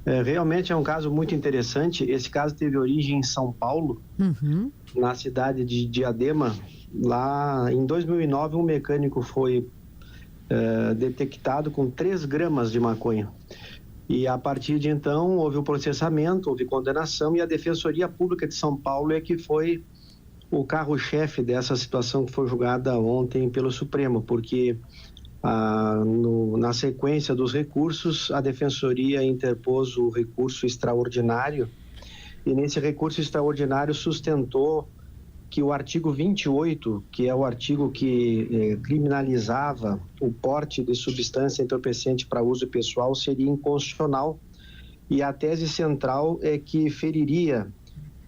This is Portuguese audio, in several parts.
Realmente é um caso muito interessante. Esse caso teve origem em São Paulo, na cidade de Diadema. Lá em 2009, um mecânico foi detectado com 3 gramas de maconha. E a partir de então houve o processamento, houve condenação, e a Defensoria Pública de São Paulo é que foi o carro-chefe dessa situação que foi julgada ontem pelo Supremo, porque na sequência dos recursos, a Defensoria interpôs o recurso extraordinário, e nesse recurso extraordinário sustentou que o artigo 28, que é o artigo que criminalizava o porte de substância entorpecente para uso pessoal, seria inconstitucional, e a tese central é que feriria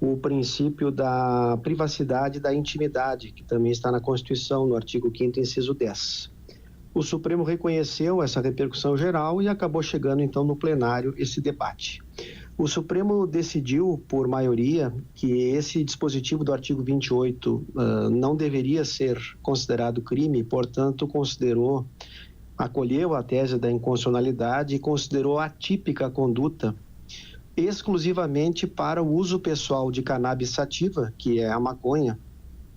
o princípio da privacidade e da intimidade, que também está na Constituição, no artigo 5º, inciso 10. O Supremo reconheceu essa repercussão geral e acabou chegando, então, no plenário esse debate. O Supremo decidiu, por maioria, que esse dispositivo do artigo 28 não deveria ser considerado crime, portanto, acolheu a tese da inconstitucionalidade e considerou atípica a conduta exclusivamente para o uso pessoal de cannabis sativa, que é a maconha,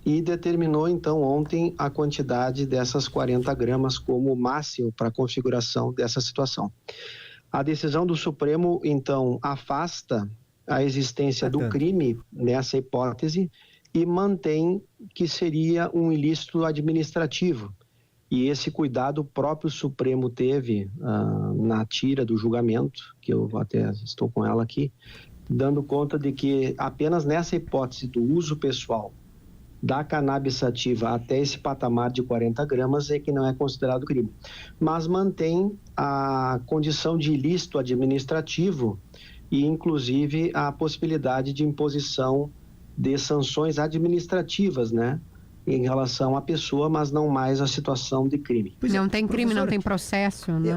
e determinou, então, ontem a quantidade dessas 40 gramas como máximo para a configuração dessa situação. A decisão do Supremo, então, afasta a existência do crime nessa hipótese e mantém que seria um ilícito administrativo. E esse cuidado o próprio Supremo teve na tira do julgamento, que eu até estou com ela aqui, dando conta de que apenas nessa hipótese do uso pessoal da cannabis sativa até esse patamar de 40 gramas é que não é considerado crime. Mas mantém a condição de ilícito administrativo e, inclusive, a possibilidade de imposição de sanções administrativas, né, em relação à pessoa, mas não mais à situação de crime. Não tem crime, não tem processo, né?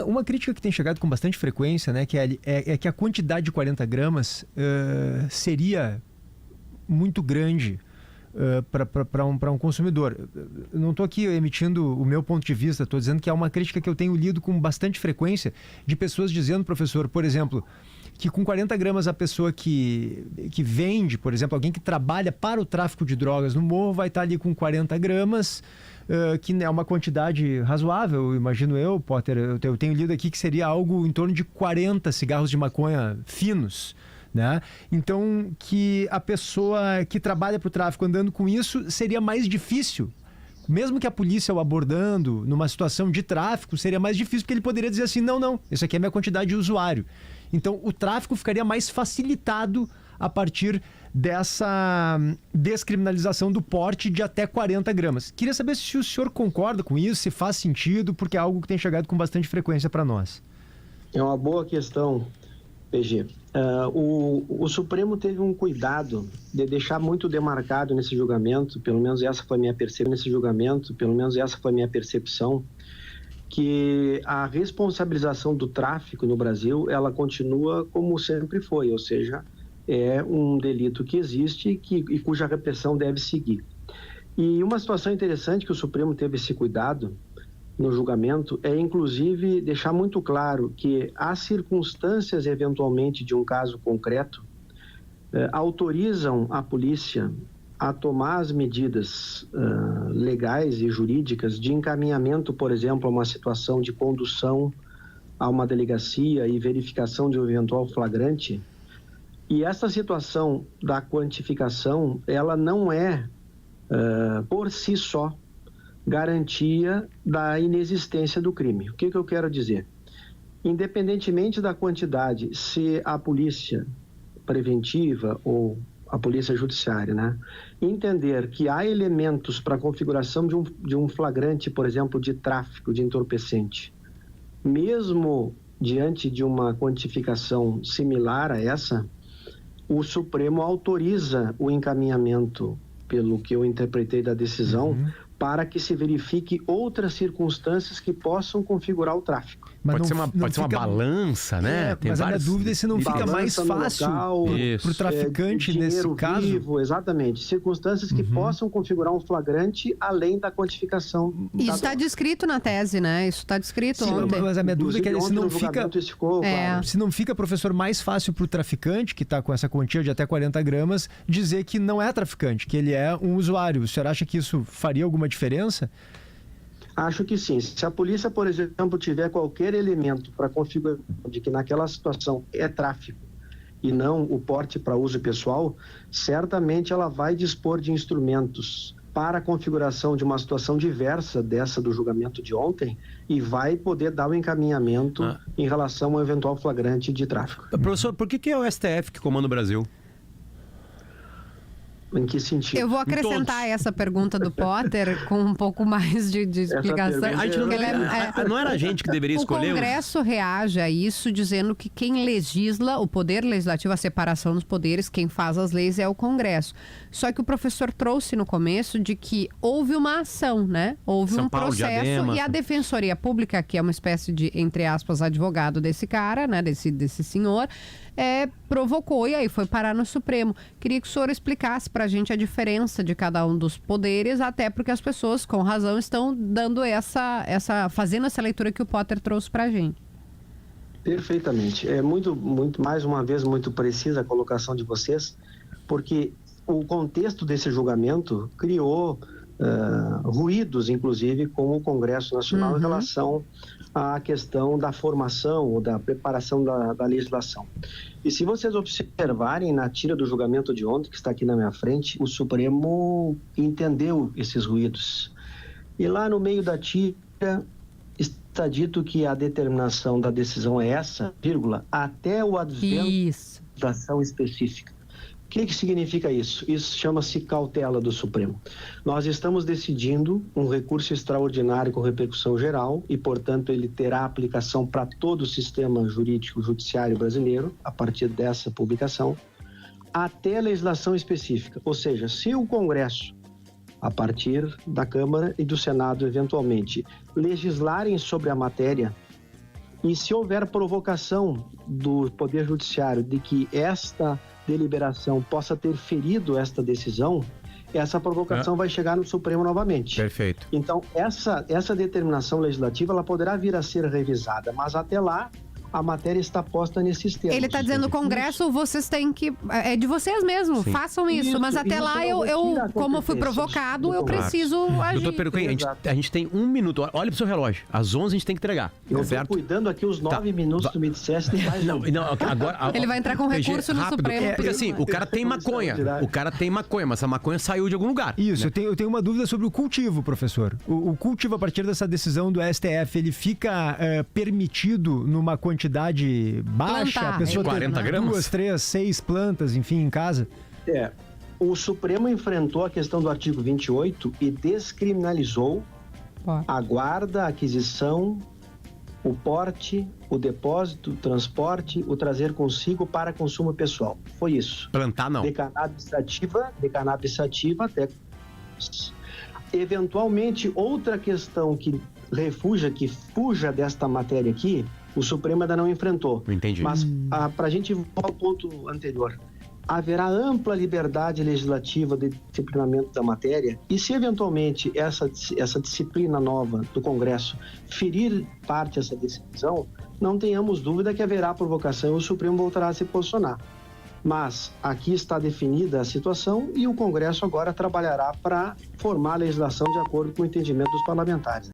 Uma crítica que tem chegado com bastante frequência, né, que é que a quantidade de 40 gramas seria muito grande para um consumidor. Eu não estou aqui emitindo o meu ponto de vista, estou dizendo que é uma crítica que eu tenho lido com bastante frequência de pessoas dizendo, professor, por exemplo, que com 40 gramas a pessoa que vende, por exemplo, alguém que trabalha para o tráfico de drogas no morro vai estar ali com 40 gramas, que é uma quantidade razoável, imagino eu, Potter. Eu tenho lido aqui que seria algo em torno de 40 cigarros de maconha finos, né? Então, que a pessoa que trabalha para o tráfico andando com isso seria mais difícil. Mesmo que a polícia o abordando numa situação de tráfico, seria mais difícil, porque ele poderia dizer assim, não, isso aqui é a minha quantidade de usuário. Então, o tráfico ficaria mais facilitado a partir dessa descriminalização do porte de até 40 gramas. Queria saber se o senhor concorda com isso, se faz sentido, porque é algo que tem chegado com bastante frequência para nós. É uma boa questão, PG. O Supremo teve um cuidado de deixar muito demarcado nesse julgamento, pelo menos essa foi a minha percepção, que a responsabilização do tráfico no Brasil, ela continua como sempre foi, ou seja, é um delito que existe e cuja repressão deve seguir. E uma situação interessante que o Supremo teve esse cuidado no julgamento é, inclusive, deixar muito claro que as circunstâncias, eventualmente, de um caso concreto, autorizam a polícia a tomar as medidas legais e jurídicas de encaminhamento, por exemplo, a uma situação de condução a uma delegacia e verificação de um eventual flagrante. E essa situação da quantificação, ela não é, por si só, garantia da inexistência do crime. O que eu quero dizer? Independentemente da quantidade, se a polícia preventiva ou a polícia judiciária, né, entender que há elementos para a configuração de um flagrante, por exemplo, de tráfico de entorpecente, mesmo diante de uma quantificação similar a essa, o Supremo autoriza o encaminhamento, pelo que eu interpretei da decisão, para que se verifique outras circunstâncias que possam configurar o tráfico. Mas pode ser uma balança, né? Mas a minha dúvida é se não fica mais fácil para o traficante nesse caso. Vivo, exatamente. Circunstâncias que possam configurar um flagrante além da quantificação. Isso está descrito na tese, né? Isso está descrito ontem. Mas a minha dúvida é que se não fica... Claro. Se não fica, professor, mais fácil para o traficante, que está com essa quantia de até 40 gramas, dizer que não é traficante, que ele é um usuário. O senhor acha que isso faria alguma diferença? Acho que sim. Se a polícia, por exemplo, tiver qualquer elemento para configurar de que naquela situação é tráfico e não o porte para uso pessoal, certamente ela vai dispor de instrumentos para a configuração de uma situação diversa dessa do julgamento de ontem e vai poder dar o encaminhamento em relação ao eventual flagrante de tráfico. Professor, por que é o STF que comanda o Brasil? Em que sentido? Eu vou acrescentar essa pergunta do Potter com um pouco mais de explicação. A gente não era a gente que deveria escolher? O Congresso reage a isso dizendo que quem legisla, o Poder Legislativo, a separação dos poderes, quem faz as leis é o Congresso. Só que o professor trouxe no começo de que houve uma ação, né? Houve um processo e a Defensoria Pública, que é uma espécie de, entre aspas, advogado desse cara, né? Desse senhor, provocou e aí foi parar no Supremo. Queria que o senhor explicasse para a gente a diferença de cada um dos poderes, até porque as pessoas, com razão, estão dando fazendo essa leitura que o Potter trouxe para a gente. Perfeitamente. É muito, mais uma vez, muito precisa a colocação de vocês, porque o contexto desse julgamento criou ruídos, inclusive, com o Congresso Nacional em relação à questão da formação ou da preparação da legislação. E se vocês observarem na tira do julgamento de ontem, que está aqui na minha frente, o Supremo entendeu esses ruídos. E lá no meio da tira está dito que a determinação da decisão é essa, vírgula, até o advento da ação específica. O que significa isso? Isso chama-se cautela do Supremo. Nós estamos decidindo um recurso extraordinário com repercussão geral e, portanto, ele terá aplicação para todo o sistema jurídico judiciário brasileiro, a partir dessa publicação, até a legislação específica. Ou seja, se o Congresso, a partir da Câmara e do Senado, eventualmente, legislarem sobre a matéria, e se houver provocação do Poder Judiciário de que esta deliberação possa ter ferido esta decisão, essa provocação vai chegar no Supremo novamente. Perfeito. Então, essa determinação legislativa ela poderá vir a ser revisada, mas até lá a matéria está posta nesses termos. Ele está dizendo, Congresso, vocês têm que... É de vocês mesmo, façam isso. Mas até lá, eu como fui provocado, eu preciso agir. Doutor Peruquim, a gente tem 1 minuto. Olha pro seu relógio. Às 11 a gente tem que entregar. Eu estou cuidando aqui os 9 minutos, tu me disseste, tem mais agora... Ele vai entrar com recurso no Supremo. Porque assim, o cara tem maconha. Mas a maconha saiu de algum lugar. Isso, né? eu tenho uma dúvida sobre o cultivo, professor. O cultivo, a partir dessa decisão do STF, ele fica permitido numa quantidade baixa? A pessoa 40 tem gramas? 2, 3, 6 plantas, enfim, em casa? O Supremo enfrentou a questão do artigo 28 e descriminalizou a guarda, a aquisição, o porte, o depósito, o transporte, o trazer consigo para consumo pessoal. Foi isso. Plantar, não. De cannabis sativa até... Eventualmente, outra questão que fuja desta matéria aqui, o Supremo ainda não enfrentou. Entendi. Mas, para a gente voltar ao ponto anterior, haverá ampla liberdade legislativa de disciplinamento da matéria e se eventualmente essa disciplina nova do Congresso ferir parte dessa decisão, não tenhamos dúvida que haverá provocação e o Supremo voltará a se posicionar. Mas aqui está definida a situação e o Congresso agora trabalhará para formar a legislação de acordo com o entendimento dos parlamentares.